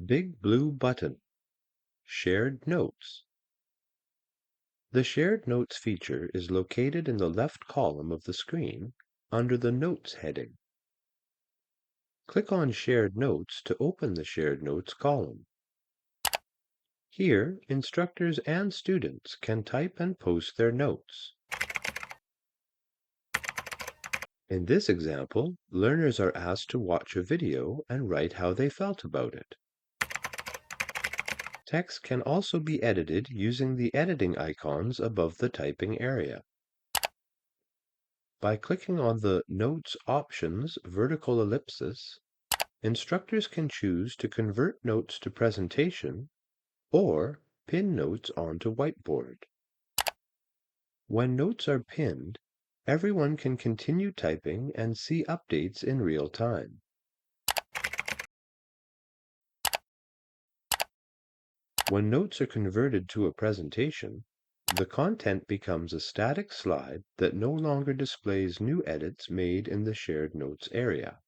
Big Blue Button. Shared Notes. The Shared Notes feature is located in the left column of the screen under the Notes heading. Click on Shared Notes to open the Shared Notes column. Here, instructors and students can type and post their notes. In this example, learners are asked to watch a video and write how they felt about it. Text can also be edited using the editing icons above the typing area. By clicking on the Notes Options vertical ellipsis, instructors can choose to convert notes to presentation or pin notes onto whiteboard. When notes are pinned, everyone can continue typing and see updates in real time. When notes are converted to a presentation, the content becomes a static slide that no longer displays new edits made in the Shared Notes area.